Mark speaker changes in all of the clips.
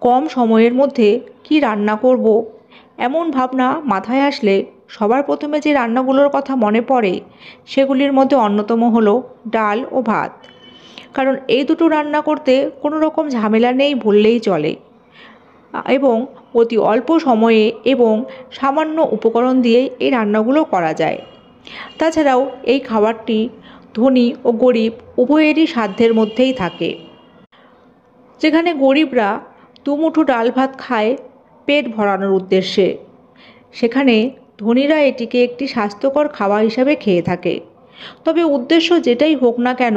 Speaker 1: কম সময়ের মধ্যে কি রান্না করব এমন ভাবনা মাথায় আসলে সবার প্রথমে যে রান্নাগুলোর কথা মনে পড়ে সেগুলির মধ্যে অন্যতম হলো ডাল ও ভাত। কারণ এই দুটো রান্না করতে কোনো রকম ঝামেলা নেই বললেই চলে, এবং অতি অল্প সময়ে এবং সামান্য উপকরণ দিয়েই এই রান্নাগুলো করা যায়। তাছাড়াও এই খাবারটি ধনী ও গরিব উভয়েরই সাধ্যের মধ্যেই থাকে। যেখানে গরিবরা দুমুঠো ডাল ভাত খায় পেট ভরানোর উদ্দেশ্যে, সেখানে ধনীরা এটিকে একটি স্বাস্থ্যকর খাবার হিসাবে খেয়ে থাকে। তবে উদ্দেশ্য যেটাই হোক না কেন,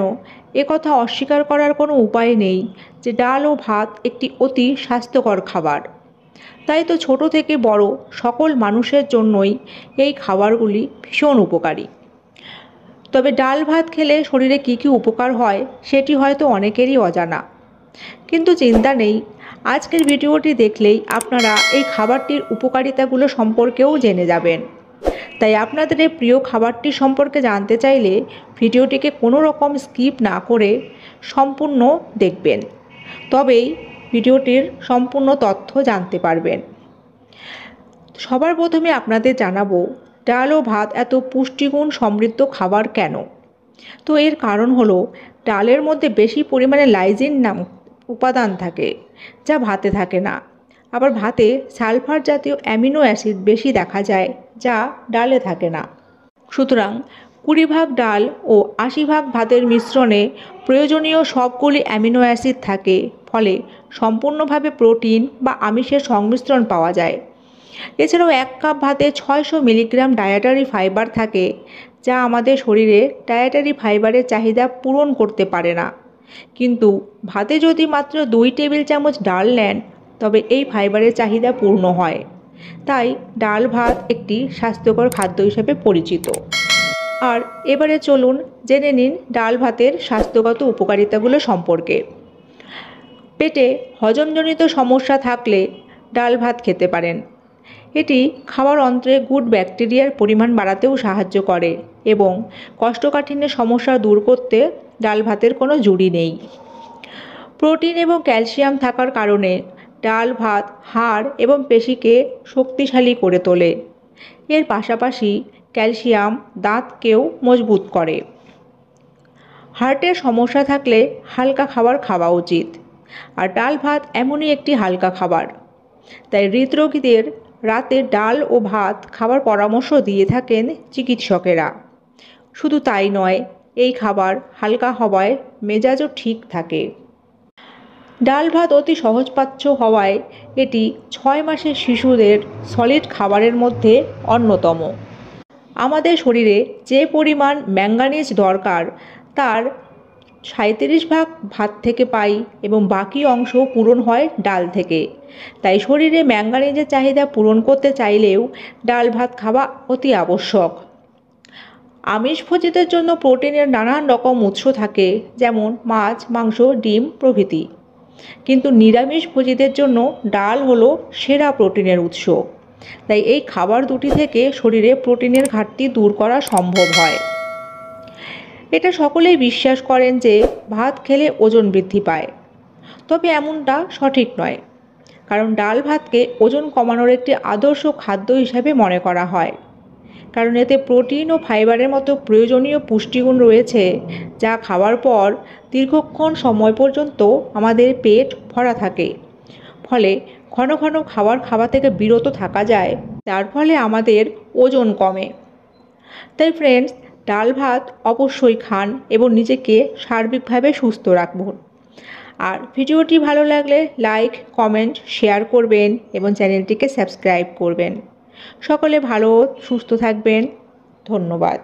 Speaker 1: একথা অস্বীকার করার কোনো উপায় নেই যে ডাল ও ভাত একটি অতি স্বাস্থ্যকর খাবার। তাই তো ছোট থেকে বড় সকল মানুষের জন্যই এই খাবারগুলি ভীষণ উপকারী। তবে ডাল ভাত খেলে শরীরে কী কী উপকার হয় সেটি হয়তো অনেকেরই অজানা, কিন্তু চিন্তা নেই, আজকের ভিডিওটি দেখলেই আপনারা এই খাবারটির উপকারিতাগুলো সম্পর্কেও জেনে যাবেন। তাই আপনাদের এই প্রিয় খাবারটি সম্পর্কে জানতে চাইলে ভিডিওটিকে কোনো রকম স্কিপ না করে সম্পূর্ণ দেখবেন, তবেই ভিডিওটির সম্পূর্ণ তথ্য জানতে পারবেন। সবার প্রথমে আপনাদের জানাবো ডাল ও ভাত এত পুষ্টিগুণ সমৃদ্ধ খাবার কেন। তো এর কারণ হলো ডালের মধ্যে বেশি পরিমাণে লাইজিন নামক উপাদান থাকে, যা ভাতে থাকে না। আবার ভাতে সালফার জাতীয় অ্যামিনো অ্যাসিড বেশি দেখা যায়, যা ডালে থাকে না। সুতরাং 20 ভাগ ডাল ও 80 ভাগ ভাতের মিশ্রণে প্রয়োজনীয় সবগুলি অ্যামিনো অ্যাসিড থাকে, ফলে সম্পূর্ণভাবে প্রোটিন বা আমিষের সংমিশ্রণ পাওয়া যায়। এছাড়াও 1 কাপ ভাতে 600 মিলিগ্রাম ডায়েটারি ফাইবার থাকে, যা আমাদের শরীরে ডায়েটারি ফাইবারের চাহিদা পূরণ করতে পারে না। কিন্তু ভাতে যদি মাত্র 2 টেবিল চামচ ডাল নেন, তবে এই ফাইবারের চাহিদা পূর্ণ হয়। তাই ডাল ভাত একটি স্বাস্থ্যকর খাদ্য হিসেবে পরিচিত। আর এবারে চলুন জেনে নিন ডাল ভাতের স্বাস্থ্যগত উপকারিতাগুলো সম্পর্কে। পেটে হজমজনিত সমস্যা থাকলে ডাল ভাত খেতে পারেন। এটি খাবার অন্ত্রে গুড ব্যাকটেরিয়ার পরিমাণ বাড়াতেও সাহায্য করে এবং কোষ্ঠকাঠিন্যের সমস্যা দূর করতে ডাল ভাতের কোনো জুড়ি নেই। প্রোটিন এবং ক্যালসিয়াম থাকার কারণে ডাল ভাত হাড় এবং পেশিকে শক্তিশালী করে তোলে। এর পাশাপাশি ক্যালসিয়াম দাঁতকেও মজবুত করে। হার্টের সমস্যা থাকলে হালকা খাবার খাওয়া উচিত, আর ডাল ভাত এমনই একটি হালকা খাবার। তাই হৃদরোগীদের রাতে ডাল ও ভাত খাবার পরামর্শ দিয়ে থাকেন চিকিৎসকেরা। শুধু তাই নয়, এই খাবার হালকা হওয়ায় মেজাজও ঠিক থাকে। ডাল ভাত অতি সহজপাচ্য হওয়ায় এটি 6 মাসের শিশুদের সলিড খাবারের মধ্যে অন্যতম। আমাদের শরীরে যে পরিমাণ ম্যাঙ্গানিজ দরকার তার 37 ভাগ ভাত থেকে পাই এবং বাকি অংশ পূরণ হয় ডাল থেকে। তাই শরীরে ম্যাঙ্গানিজের চাহিদা পূরণ করতে চাইলেও ডাল ভাত খাওয়া অতি আবশ্যক। আমিষভোজীদের জন্য প্রোটিনের নানান রকম উৎস থাকে, যেমন মাছ, মাংস, ডিম প্রভৃতি। কিন্তু নিরামিষভোজীদের জন্য ডাল হলো সেরা প্রোটিনের উৎস। তাই এই খাবার দুটি থেকে শরীরে প্রোটিনের ঘাটতি দূর করা সম্ভব হয়। এটা সকলেই বিশ্বাস করেন যে ভাত খেলে ওজন বৃদ্ধি পায়, তবে এমনটা সঠিক নয়। কারণ ডাল ভাতকে ওজন কমানোর একটি আদর্শ খাদ্য হিসাবে মনে করা হয়, কারণ এতে প্রোটিন ও ফাইবারের মতো প্রয়োজনীয় পুষ্টিগুণ রয়েছে, যা খাওয়ার পর দীর্ঘক্ষণ সময় পর্যন্ত আমাদের পেট ভরা থাকে। ফলে ঘন ঘন খাওয়া থেকে বিরত থাকা যায়, যার ফলে আমাদের ওজন কমে। তাই ফ্রেন্ডস, ডাল ভাত অবশ্যই খান এবং নিজেকে সার্বিকভাবে সুস্থ রাখুন। আর ভিডিওটি ভালো লাগলে লাইক, কমেন্ট, শেয়ার করবেন এবং চ্যানেলটিকে সাবস্ক্রাইব করবেন। সকলে ভালো সুস্থ থাকবেন। ধন্যবাদ।